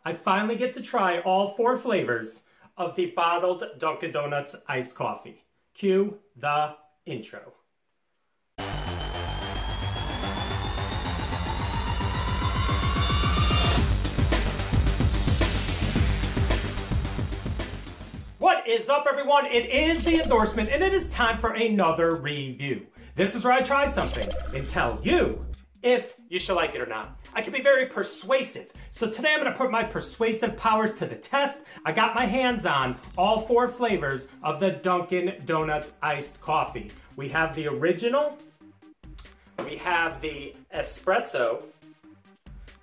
I finally get to try all 4 flavors of the bottled Dunkin' Donuts iced coffee. Cue the intro. What is up, everyone? It is the endorsement, and it is time for another review. This is where I try something and tell you if you should like it or not. I can be very persuasive. So today I'm gonna put my persuasive powers to the test. I got my hands on all 4 flavors of the Dunkin' Donuts iced coffee. We have the original, we have the espresso,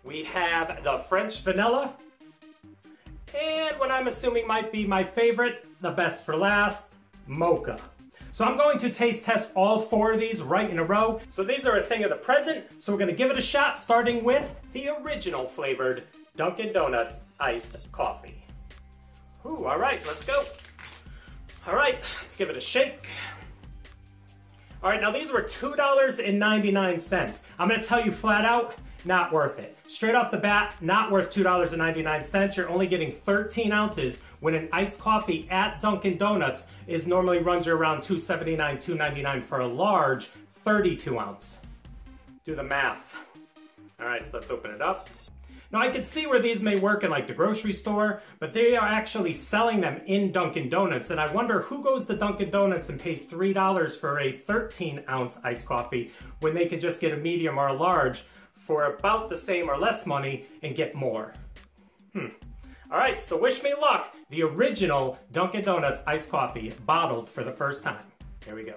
we have the French vanilla, and what I'm assuming might be my favorite, the best for last, Mocha. So I'm going to taste test all 4 of these right in a row. So these are a thing of the present, so we're gonna give it a shot, starting with the original flavored Dunkin' Donuts iced coffee. Ooh, all right, let's go. All right, let's give it a shake. All right, now these were $2.99. I'm gonna tell you flat out, not worth it. Straight off the bat, not worth $2.99. You're only getting 13 ounces when an iced coffee at Dunkin' Donuts is normally runs you around $2.79, $2.99 for a large 32 ounce. Do the math. All right, so let's open it up. Now I could see where these may work in like the grocery store, but they are actually selling them in Dunkin' Donuts, and I wonder who goes to Dunkin' Donuts and pays $3 for a 13 ounce iced coffee when they can just get a medium or a large for about the same or less money and get more. All right, so wish me luck. The original Dunkin' Donuts iced coffee, bottled for the first time. Here we go.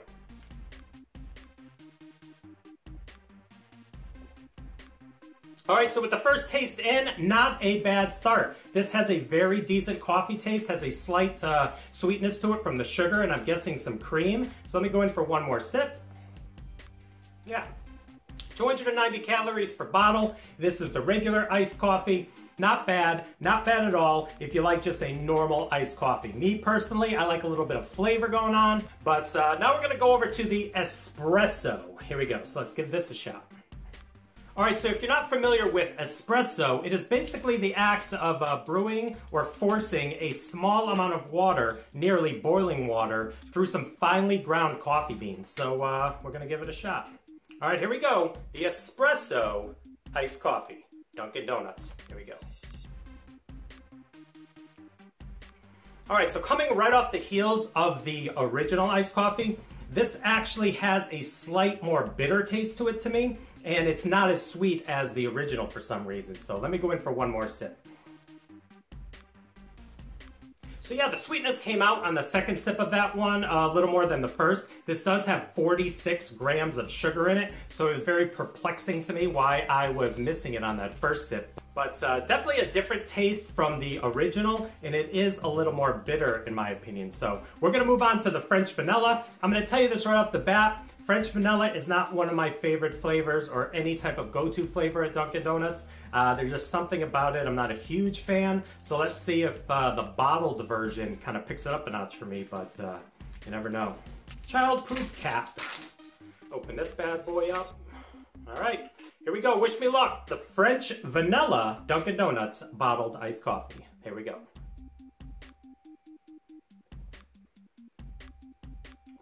All right, so with the first taste in, not a bad start. This has a very decent coffee taste, has a slight sweetness to it from the sugar, and I'm guessing some cream. So let me go in for one more sip. Yeah. 290 calories per bottle. This is the regular iced coffee. Not bad at all if you like just a normal iced coffee. Me personally, I like a little bit of flavor going on, but now we're gonna go over to the espresso. Here we go, so let's give this a shot. All right, so if you're not familiar with espresso, it is basically the act of brewing or forcing a small amount of water, nearly boiling water, through some finely ground coffee beans. So we're gonna give it a shot. All right, here we go. The espresso iced coffee, Dunkin' Donuts. Here we go. All right, so coming right off the heels of the original iced coffee, this actually has a slight more bitter taste to it to me, and it's not as sweet as the original for some reason. So let me go in for one more sip. So yeah, the sweetness came out on the second sip of that one, a little more than the first. This does have 46 grams of sugar in it, so it was very perplexing to me why I was missing it on that first sip. But definitely a different taste from the original, and it is a little more bitter in my opinion. So we're gonna move on to the French vanilla. I'm gonna tell you this right off the bat. French vanilla is not one of my favorite flavors or any type of go-to flavor at Dunkin' Donuts. There's just something about it I'm not a huge fan. So let's see if the bottled version kind of picks it up a notch for me, but you never know. Child-proof cap. Open this bad boy up. All right, here we go. Wish me luck. The French vanilla Dunkin' Donuts bottled iced coffee. Here we go.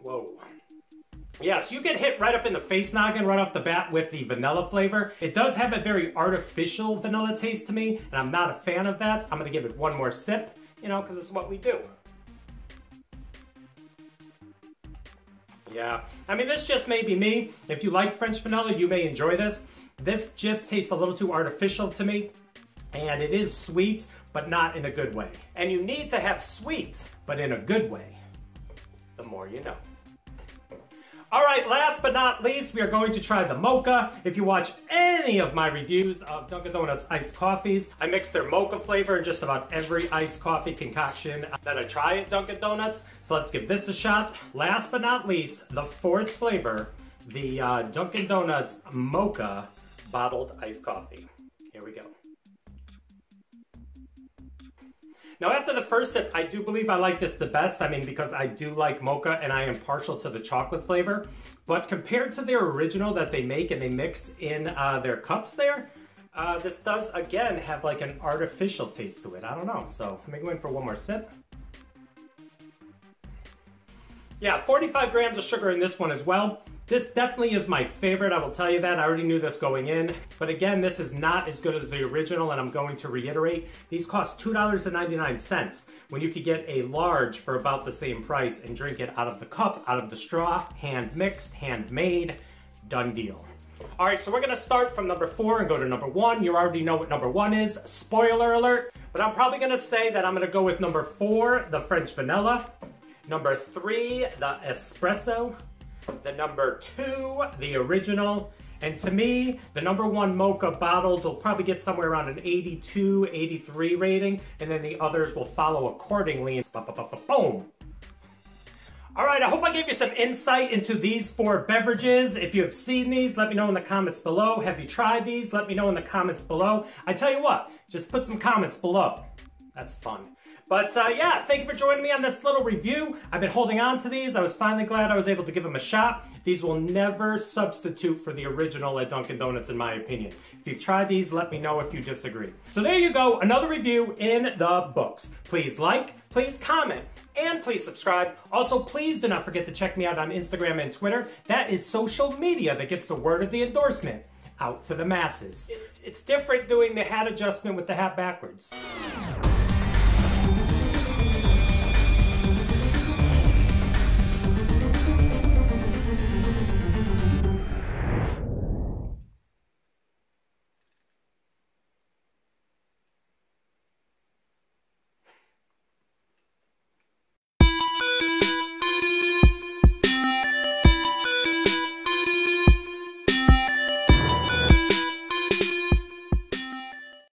Whoa. Yeah, so you get hit right up in the face noggin right off the bat with the vanilla flavor. It does have a very artificial vanilla taste to me, and I'm not a fan of that. I'm gonna give it one more sip, you know, because it's what we do. Yeah, I mean, this just may be me. If you like French vanilla, you may enjoy this. This just tastes a little too artificial to me, and it is sweet, but not in a good way. And you need to have sweet, but in a good way. The more you know. All right, last but not least, we are going to try the Mocha. If you watch any of my reviews of Dunkin' Donuts iced coffees, I mix their Mocha flavor in just about every iced coffee concoction that I try at Dunkin' Donuts. So let's give this a shot. Last but not least, the 4th flavor, the Dunkin' Donuts Mocha bottled iced coffee. Here we go. Now after the first sip, I do believe I like this the best. I mean, because I do like mocha and I am partial to the chocolate flavor. But compared to their original that they make and they mix in their cups there, This does, again, have like an artificial taste to it. I don't know, so let me go in for one more sip. Yeah, 45 grams of sugar in this one as well. This definitely is my favorite, I will tell you that. I already knew this going in. But again, this is not as good as the original, and I'm going to reiterate. These cost $2.99 when you could get a large for about the same price and drink it out of the cup, out of the straw, hand mixed, handmade, done deal. All right, so we're gonna start from number 4 and go to number 1. You already know what number 1 is, spoiler alert. But I'm probably gonna say that I'm gonna go with number 4, the French vanilla. Number 3, the espresso. The number 2, the original. And to me, the number 1 Mocha bottled will probably get somewhere around an 82, 83 rating, and then the others will follow accordingly. Boom! All right, I hope I gave you some insight into these 4 beverages. If you have seen these, let me know in the comments below. Have you tried these? Let me know in the comments below. I tell you what, just put some comments below. That's fun. But yeah, thank you for joining me on this little review. I've been holding on to these. I was finally glad I was able to give them a shot. These will never substitute for the original at Dunkin' Donuts, in my opinion. If you've tried these, let me know if you disagree. So there you go, another review in the books. Please like, please comment, and please subscribe. Also, please do not forget to check me out on Instagram and Twitter. That is social media that gets the word of the endorsement out to the masses. It's different doing the hat adjustment with the hat backwards.